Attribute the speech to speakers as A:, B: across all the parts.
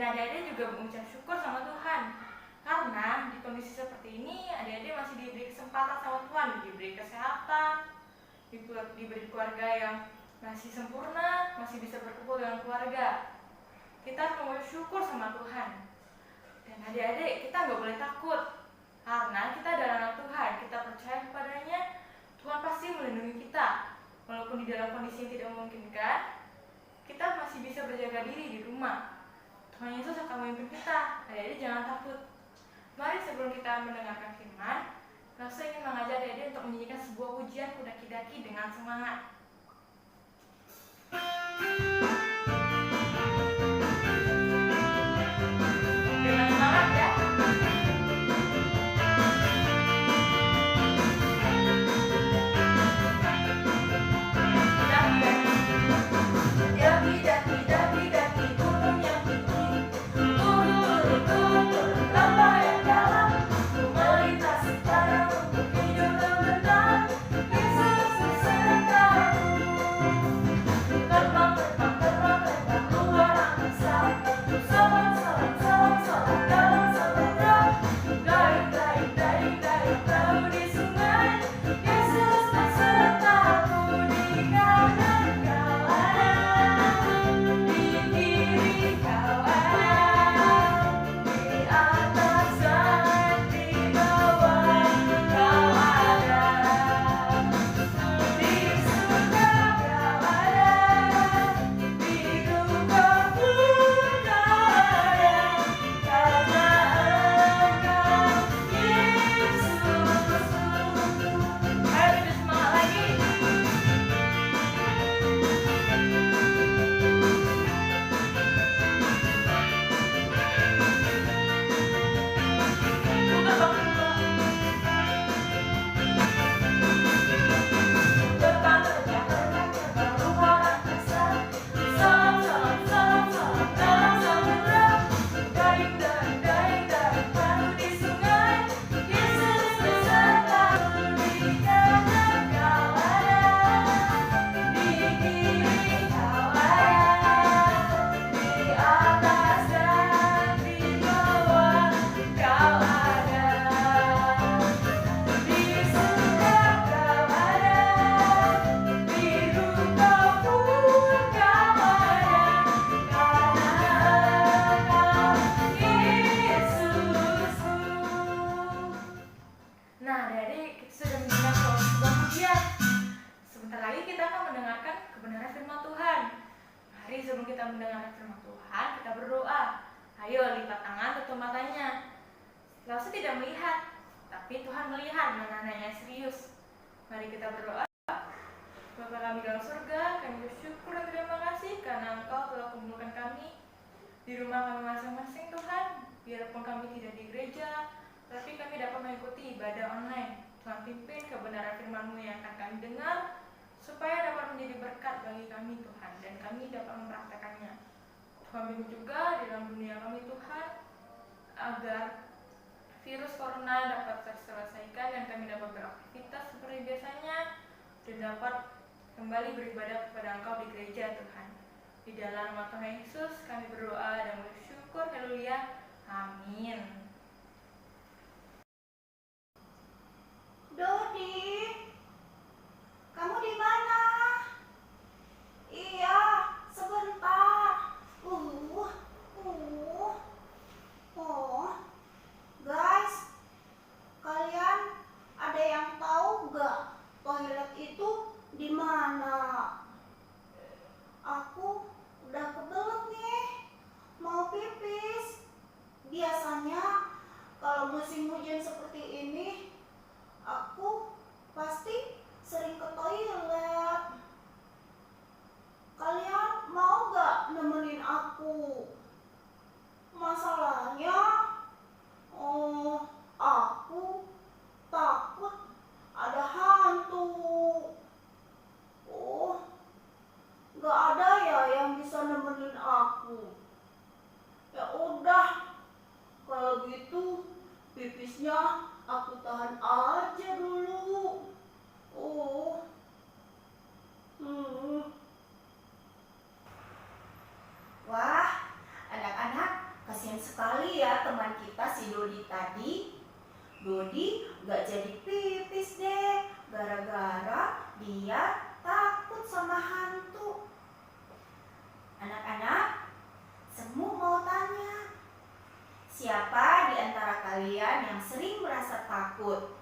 A: adik-adik juga mengucap syukur sama Tuhan. Karena di kondisi seperti ini, adik-adik masih diberi kesempatan sama Tuhan, diberi kesehatan, diberi keluarga yang masih sempurna, masih bisa berkumpul dengan keluarga. Kita harus mengucap syukur sama Tuhan. Dan adik-adik, kita nggak boleh takut. Karena kita adalah anak Tuhan, kita percaya kepadanya, Tuhan pasti melindungi kita. Walaupun di dalam kondisi yang tidak memungkinkan, kita masih bisa berjaga diri di rumah. Tuhan Yesus akan memimpin kita. Adik-adik jangan takut. Mari sebelum kita mendengarkan firman, saya ingin mengajak adik-adik untuk menyanyikan sebuah pujian Kudaki-daki dengan semangat. Dengan semangat ya. Daki-daki gunung yang tinggi, turun tanpa yang dalam, ku melintasi padang untuk hidup dan menang. Yesus besertaku, terbang luar angkasa, salam dalam samudra, dayung perahu di sungai. Yesus besertaku di kanan kau ada, di kiri kau ada, di atas dan di bawah kau ada, di surga kau ada, di duka pun kau ada, karena Engkau Yesus. Ayo lebih semangat lagi. Terbang luar angkasa, salam dalam samudra, dayung perahu di sungai. Yesus besertaku, di kanan kau ada, di kiri kau ada, di atas dan di bawah kau ada, di surga kau ada, di duka pun kau ada, karena Engkau Yesusku. Nah, adik-adik, kita sudah mendengar sebuah pujian. Sebentar lagi kita akan mendengarkan kebenaran firman Tuhan. Mari sebelum kita mendengarkan firman Tuhan, kita berdoa. Ayo lipat tangan, tutup matanya. Lalu tidak melihat, tapi Tuhan melihat mana-mananya serius. Mari kita berdoa. Bapa kami dalam surga, kami bersyukur dan terima kasih karena Engkau telah kumpulkan kami di rumah kami masing-masing Tuhan. Biarpun kami tidak di gereja, tapi kami dapat mengikuti ibadah online. Tuhan pimpin kebenaran firman-Mu yang akan kami dengar, supaya dapat menjadi berkat bagi kami Tuhan, dan kami dapat mempraktekannya. Tuhan pimpin juga di dalam dunia kami Tuhan, agar virus corona dapat terselesaikan dan kami dapat beraktivitas seperti biasanya, dan dapat kembali beribadah kepada Engkau di gereja Tuhan. Di dalam nama Tuhan Yesus kami berdoa dan bersyukur. Haleluya. Amin.
B: Dodi, kamu di mana? Iya, sebentar. Oh, guys, kalian ada yang tahu gak toilet itu di mana? Aku udah kebelet nih, mau pipis. Biasanya kasihan sekali ya teman kita si Dodi tadi. Dodi gak jadi pipis deh, gara-gara dia takut sama hantu. Anak-anak, semua mau tanya, siapa di antara kalian yang sering merasa takut?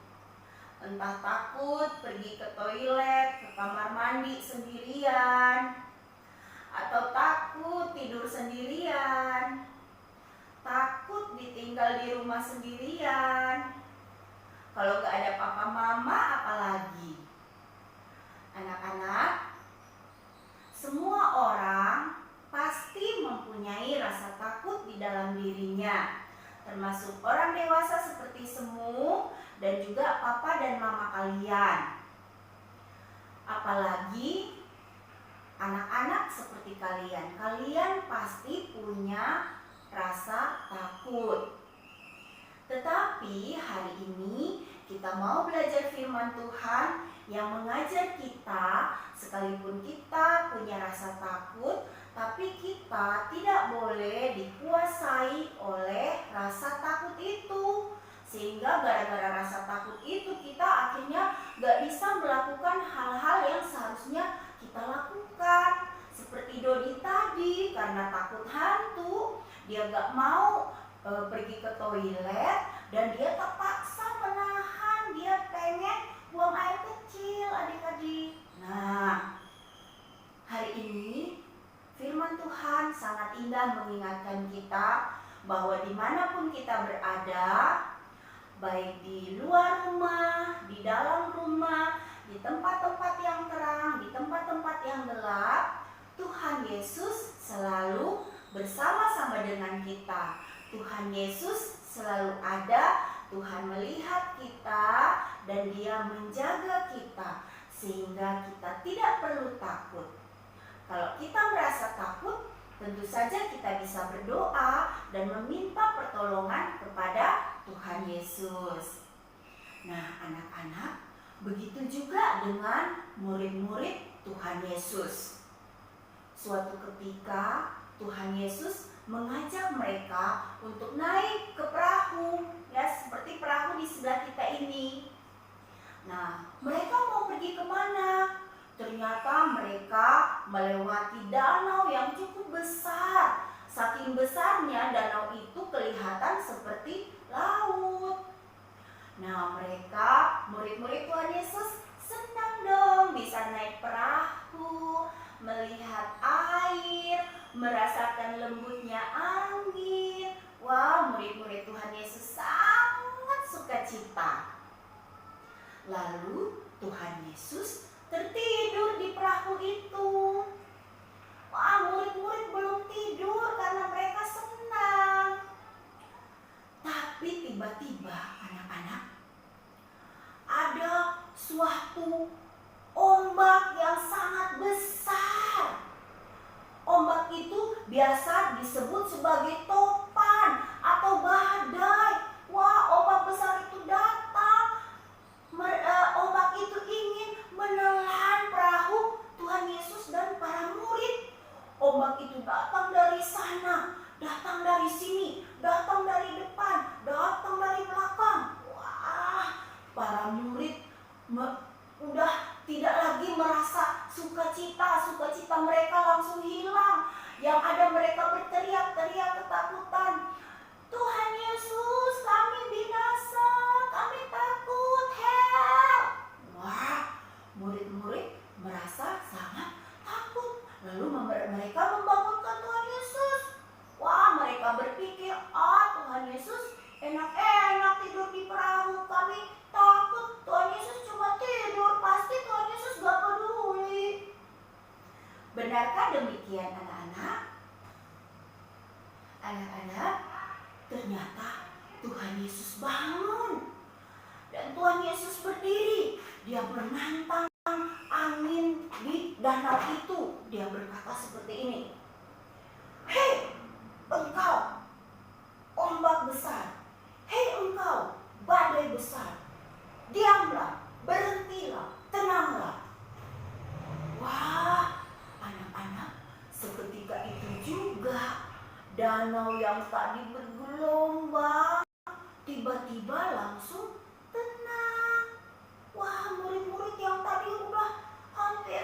B: Entah takut pergi ke toilet, ke kamar mandi sendirian, atau takut tidur sendirian, takut ditinggal di rumah sendirian. Kalau gak ada papa mama apalagi? Anak-anak, semua orang pasti mempunyai rasa takut di dalam dirinya, termasuk orang dewasa seperti semu dan juga papa dan mama kalian. Apalagi anak-anak seperti kalian, kalian pasti punya rasa takut. Tetapi hari ini kita mau belajar firman Tuhan yang mengajar kita, sekalipun kita punya rasa takut, tapi kita tidak boleh dikuasai oleh rasa takut itu. Sehingga gara-gara rasa takut itu kita akhirnya gak bisa melakukan hal-hal yang seharusnya kita lakukan. Seperti Dodi tadi, karena takut hantu, dia gak mau pergi ke toilet dan dia terpaksa menahan, dia pengen buang air kecil adik-adik. Nah, hari ini firman Tuhan sangat indah mengingatkan kita bahwa dimanapun kita berada, baik di luar rumah, di dalam rumah, di tempat-tempat yang terang, di tempat-tempat yang gelap, Tuhan Yesus selalu bersama-sama dengan kita. Tuhan Yesus selalu ada, Tuhan melihat kita dan Dia menjaga kita sehingga kita tidak perlu takut. Kalau kita merasa takut, tentu saja kita bisa berdoa dan meminta pertolongan kepada Tuhan Yesus. Nah, anak-anak, begitu juga dengan murid-murid Tuhan Yesus. Suatu ketika Tuhan Yesus mengajak mereka untuk naik ke perahu, ya seperti perahu di sebelah kita ini. Nah, mereka mau pergi kemana? Ternyata mereka melewati danau yang cukup besar. Saking besarnya danau itu kelihatan seperti laut. Nah, mereka murid-murid Tuhan Yesus senang dong bisa naik perahu, melihat air, merasakan lembutnya angin. Wah, murid-murid Tuhan Yesus sangat sukacita. Lalu Tuhan Yesus tertidur di perahu itu. Wah, murid-murid belum tidur karena mereka senang. Tapi tiba-tiba anak-anak, ada suatu ombak yang sangat besar. Ombak itu biasa disebut sebagai topan atau badai. Wah, ombak besar itu datang. Ombak itu ingin menelan perahu Tuhan Yesus dan para murid. Ombak itu datang dari sana, datang dari sini, datang dari depan, datang dari belakang. Wah, para murid udah tidak lagi merasa sukacita mereka langsung hilang. Yang ada mereka berteriak-teriak ketakutan. Tuhan Yesus, kami binasa, kami takut, help. Wah, murid-murid merasa sangat takut. Lalu mereka membangunkan Tuhan Yesus. Wah, mereka berpikir, Tuhan Yesus enak-enak tidur di perahu, kami takut. Tuhan Yesus cuma tidur, pasti Tuhan Yesus gak peduli. Benarkah demikian anak-anak? Anak-anak, ternyata Tuhan Yesus bangun. Dan Tuhan Yesus berdiri. Dia menantang angin di danau itu. Dia berkata seperti ini. Hei, engkau ombak besar. Hei, engkau badai besar. Diamlah, berhentilah, tenanglah. Wah, anak-anak, seketika itu juga danau yang yang tadi bergelombang tiba-tiba langsung tenang. Wah, murid-murid yang tadi udah hampir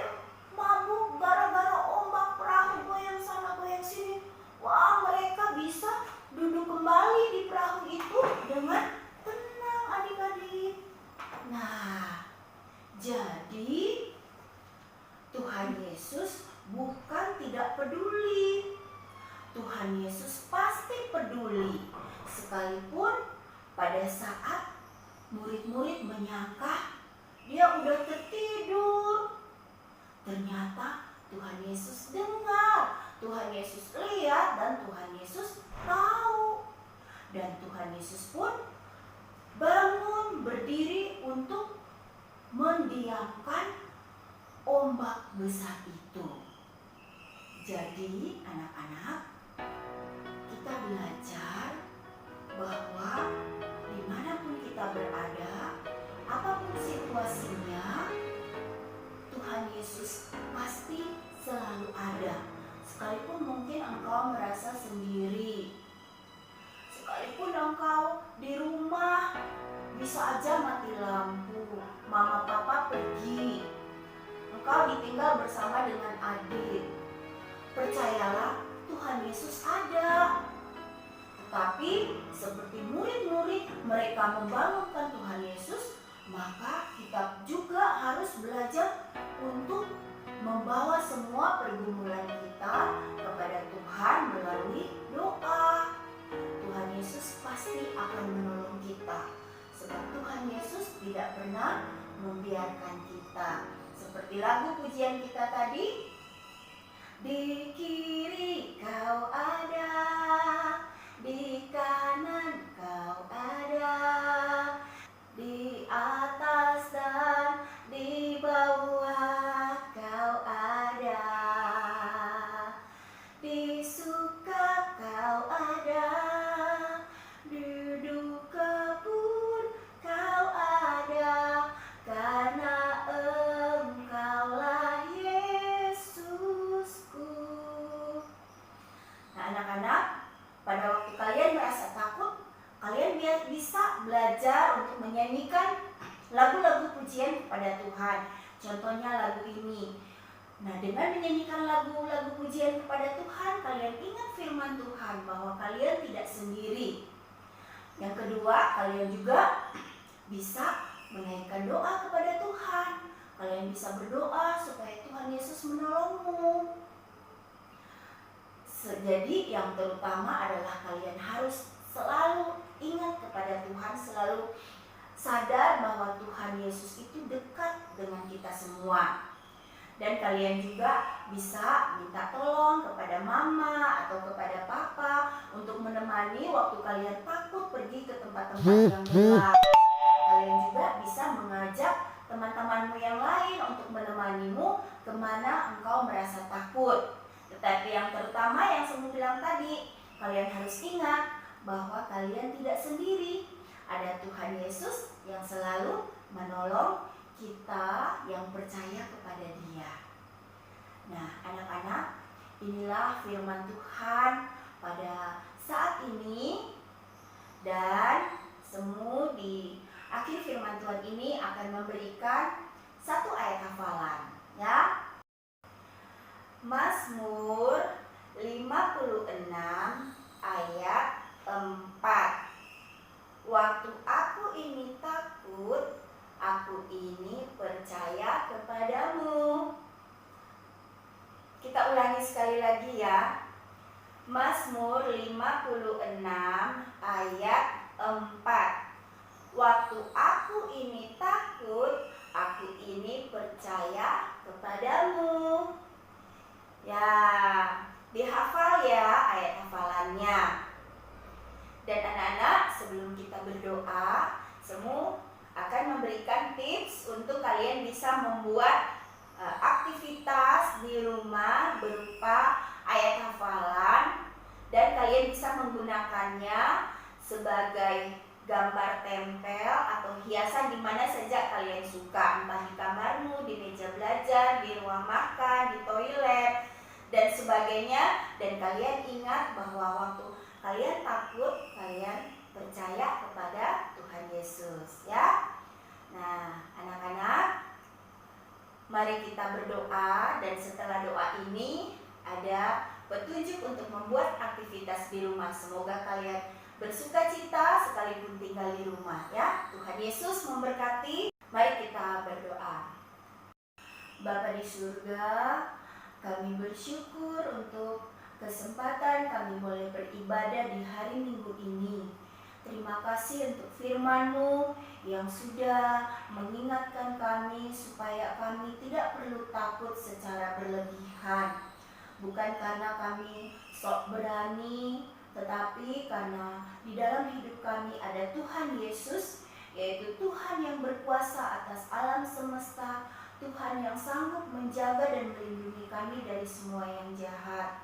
B: mabuk gara-gara ombak perahu goyang sana goyang sini, wah mereka bisa duduk kembali di perahu itu dengan tenang adik-adik. Nah, jadi Tuhan Yesus bukan tidak peduli. Tuhan Yesus pasti peduli. Sekalipun pada saat murid-murid menyangka dia udah tertidur, ternyata Tuhan Yesus dengar, Tuhan Yesus lihat, dan Tuhan Yesus tahu. Dan Tuhan Yesus pun bangun berdiri untuk mendiamkan ombak besar itu. Jadi anak-anak, kita belajar bahwa dimanapun kita berada, apapun situasinya, Tuhan Yesus pasti selalu ada. Sekalipun mungkin engkau merasa sendiri, sekalipun engkau di rumah bisa aja mati lampu, mama papa pergi, engkau ditinggal bersama dengan adik, percayalah Tuhan Yesus ada. Tetapi seperti murid-murid mereka membangunkan Tuhan Yesus, maka kita juga harus belajar untuk membawa semua pergumulan kita kepada Tuhan melalui doa. Tuhan Yesus pasti akan menolong kita, sebab Tuhan Yesus tidak pernah membiarkan kita. Seperti lagu pujian kita tadi, di kiri kau ada, di kanan kau ada, di atas dan di bawah kau ada, di suka kau ada, di duka pun kau ada, karena engkaulah Yesusku. Nah anak-anak, pada waktu kalian merasa takut, kalian bisa belajar untuk menyanyikan lagu-lagu pujian kepada Tuhan. Contohnya lagu ini. Nah, dengan menyanyikan lagu-lagu pujian kepada Tuhan, kalian ingat firman Tuhan bahwa kalian tidak sendiri. Yang kedua, kalian juga bisa menaikkan doa kepada Tuhan. Kalian bisa berdoa supaya Tuhan Yesus menolongmu. Jadi yang terutama adalah kalian harus selalu ingat kepada Tuhan, selalu sadar bahwa Tuhan Yesus itu dekat dengan kita semua. Dan kalian juga bisa minta tolong kepada mama atau kepada papa untuk menemani waktu kalian takut pergi ke tempat-tempat yang gelap. Kalian juga bisa mengajak teman-temanmu yang lain untuk menemanimu kemana engkau merasa takut. Tetapi yang terutama yang saya bilang tadi, kalian harus ingat bahwa kalian tidak sendiri. Ada Tuhan Yesus yang selalu menolong kita yang percaya kepada Dia. Nah, anak-anak, inilah firman Tuhan pada saat ini. Dan semua di akhir firman Tuhan ini akan memberikan satu ayat hafalan, ya. Mazmur 56 ayat 4. Waktu aku ini takut, aku ini percaya kepadamu. Kita ulangi sekali lagi ya. Mazmur 56 ayat 4. Waktu aku ini takut, aku ini percaya kepadamu. Ya, dihafal ya ayat hafalannya. Dan anak-anak, sebelum kita berdoa, semua akan memberikan tips untuk kalian bisa membuat aktivitas di rumah berupa ayat hafalan, dan kalian bisa menggunakannya sebagai gambar tempel atau hiasan di mana saja kalian suka, entah di kamarmu, di meja belajar, di ruang makan, di toilet, dan sebagainya. Dan kalian ingat bahwa waktu kalian takut, kalian percaya kepada Tuhan Yesus ya. Nah, anak-anak, mari kita berdoa, dan setelah doa ini ada petunjuk untuk membuat aktivitas di rumah. Semoga kalian bersuka cita sekalipun tinggal di rumah ya. Tuhan Yesus memberkati. Mari kita berdoa. Bapa di surga, kami bersyukur untuk kesempatan kami boleh beribadah di hari Minggu ini. Terima kasih untuk firman-Mu yang sudah mengingatkan kami supaya kami tidak perlu takut secara berlebihan. Bukan karena kami sok berani, tetapi karena di dalam hidup kami ada Tuhan Yesus, yaitu Tuhan yang berkuasa atas alam semesta, Tuhan yang sanggup menjaga dan melindungi kami dari semua yang jahat.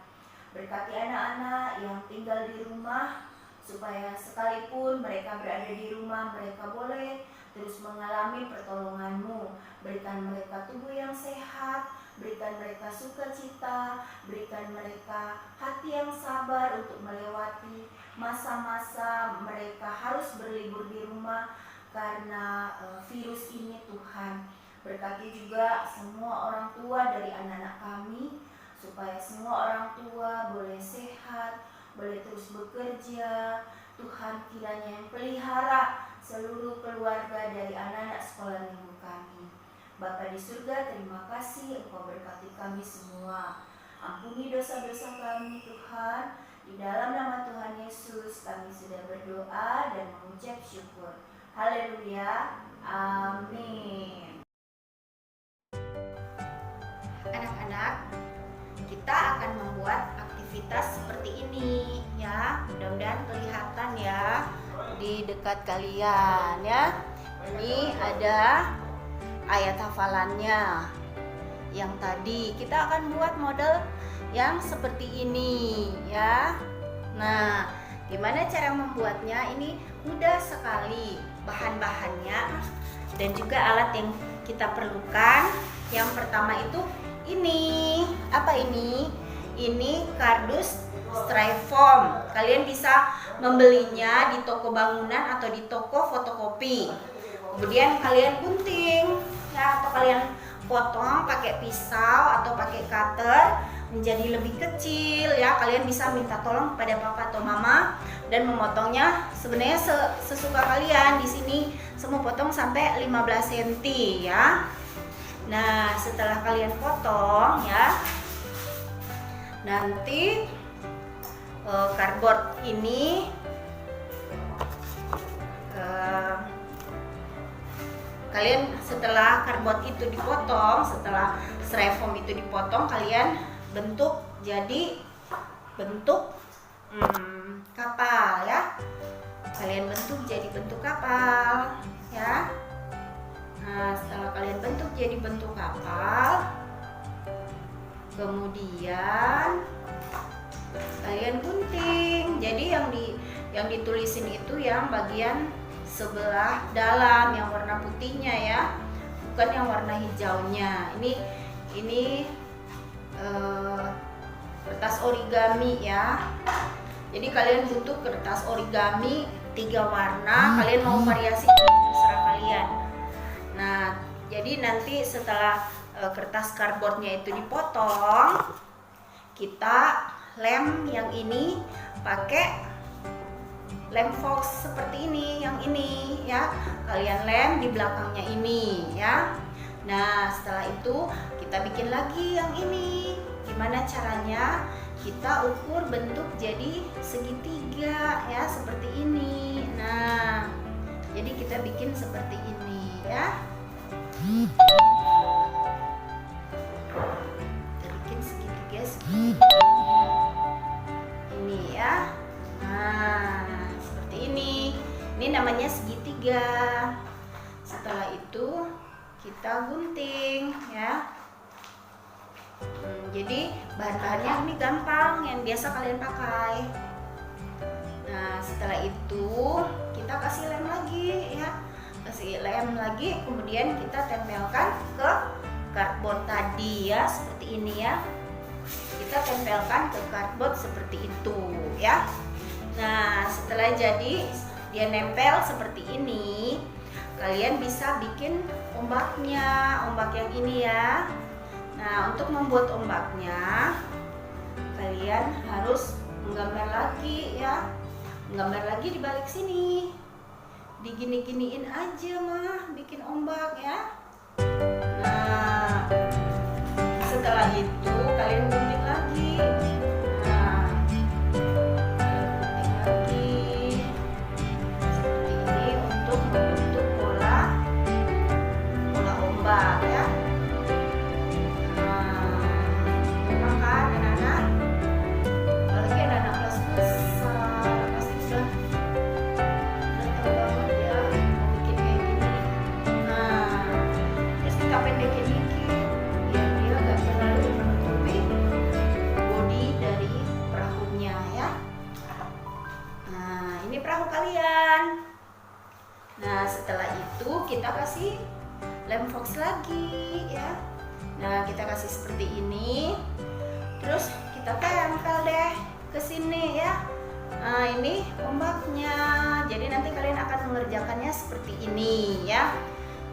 B: Berkati anak-anak yang tinggal di rumah, supaya sekalipun mereka berada di rumah, mereka boleh terus mengalami pertolongan-Mu. Berikan mereka tubuh yang sehat, berikan mereka sukacita, berikan mereka hati yang sabar untuk melewati masa-masa mereka harus berlibur di rumah karena virus ini Tuhan. Berkati juga semua orang tua dari anak-anak kami, supaya semua orang tua boleh sehat, boleh terus bekerja. Tuhan kiranya yang pelihara seluruh keluarga dari anak-anak sekolah minggu kami. Bapa di surga, terima kasih Engkau berkati kami semua. Ampuni dosa-dosa kami Tuhan. Di dalam nama Tuhan Yesus kami sudah berdoa dan mengucap syukur. Haleluya. Amin. Anak-anak, kita akan membuat aktivitas seperti ini ya. Mudah-mudahan kelihatan ya di dekat kalian ya. Ini ada ayat hafalannya. Yang tadi kita akan buat model yang seperti ini ya. Nah, gimana cara membuatnya? Ini mudah sekali. Bahan-bahannya dan juga alat yang kita perlukan. Yang pertama itu ini. Apa ini? Ini kardus styrofoam. Kalian bisa membelinya di toko bangunan atau di toko fotokopi. Kemudian kalian gunting ya, atau kalian potong pakai pisau atau pakai cutter menjadi lebih kecil ya. Kalian bisa minta tolong kepada papa atau mama dan memotongnya sebenarnya sesuka kalian. Di sini semua potong sampai 15 cm ya. Nah, setelah kalian potong ya, nanti cardboard ini kalian setelah cardboard itu dipotong, setelah styrofoam itu dipotong, kalian bentuk jadi bentuk kapal ya. Kalian bentuk jadi bentuk kapal ya. Nah, setelah kalian bentuk jadi bentuk kapal, kemudian kalian gunting. Jadi yang ditulisin itu yang bagian sebelah dalam yang warna putihnya ya, bukan yang warna hijaunya. Ini kertas origami ya. Jadi kalian butuh kertas origami 3 warna. Kalian mau variasi terserah kalian. Nah, jadi nanti setelah kertas cardboardnya itu dipotong, kita lem yang ini pakai lem fox seperti ini, yang ini ya. Kalian lem di belakangnya ini ya. Nah, setelah itu kita bikin lagi yang ini. Gimana caranya? Kita ukur bentuk jadi segitiga ya, seperti ini. Nah, jadi kita bikin seperti ini ya. Kita bikin segitiga ini ya. Nah, seperti ini. Ini namanya segitiga. Setelah itu kita gunting ya. Jadi bahan-bahannya ini gampang, yang biasa kalian pakai. Nah, setelah itu kita kasih lem lagi ya. Kasih lem lagi, kemudian kita tempelkan ke cardboard tadi ya, seperti ini ya. Kita tempelkan ke cardboard seperti itu ya. Nah, setelah jadi dia nempel seperti ini, kalian bisa bikin ombaknya, ombak yang ini ya. Nah, untuk membuat ombaknya, kalian harus menggambar lagi ya. Menggambar lagi di balik sini. Digini-giniin aja mah, bikin ombak ya. Nah, setelah itu kalian gunting lagi. Nah, kalian gunting lagi seperti ini untuk membentuk pola ombak ya. Nah, gampang kan anak-anak? Apalagi anak-anak kelas besar pasti udah tahu banget ya mau bikin kayak gini. Nah, terus kita pendekin dikit biar dia gak terlalu menutupi bodi dari perahunya ya. Nah, ini perahu kalian. Nah, setelah itu kita kasih lem fox lagi ya. Nah, kita kasih seperti ini. Terus kita tempel deh ke sini ya. Nah, ini ombaknya. Jadi nanti kalian akan mengerjakannya seperti ini ya.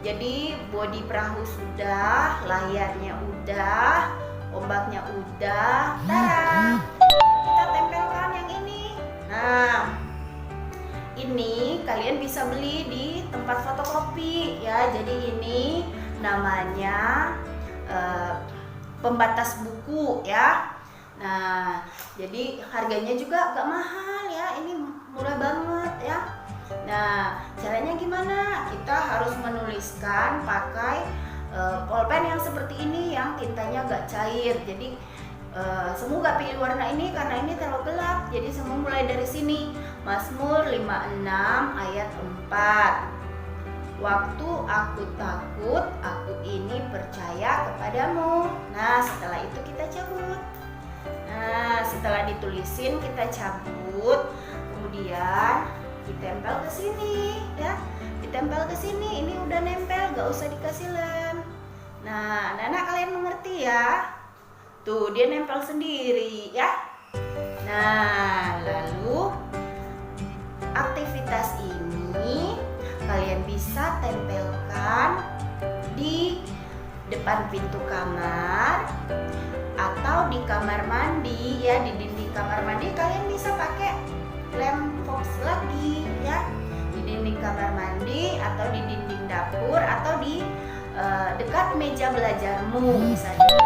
B: Jadi bodi perahu sudah, layarnya udah, ombaknya udah. Tada! Kita tempelkan yang ini. Nah, ini kalian bisa beli di tempat fotokopi ya. Jadi ini namanya pembatas buku ya. Nah, jadi harganya juga gak mahal ya. Ini murah banget ya. Nah, caranya gimana? Kita harus menuliskan pakai pulpen yang seperti ini yang tintanya gak cair. Jadi semua gak pilih warna ini karena ini terlalu gelap. Jadi semua mulai dari sini. Mazmur 56 ayat 4. Waktu aku takut, aku ini percaya kepadamu. Nah, setelah itu kita cabut. Nah, setelah ditulisin kita cabut, kemudian ditempel ke sini ya. Ditempel ke sini, ini udah nempel, gak usah dikasih lem. Nah, anak-anak kalian mengerti ya? Tuh, dia nempel sendiri ya. Nah, lalu aktivitas ini kalian bisa tempelkan di depan pintu kamar atau di kamar mandi ya. Di dinding kamar mandi kalian bisa pakai lem fox lagi ya. Di dinding kamar mandi atau di dinding dapur atau di dekat meja belajarmu bisa juga.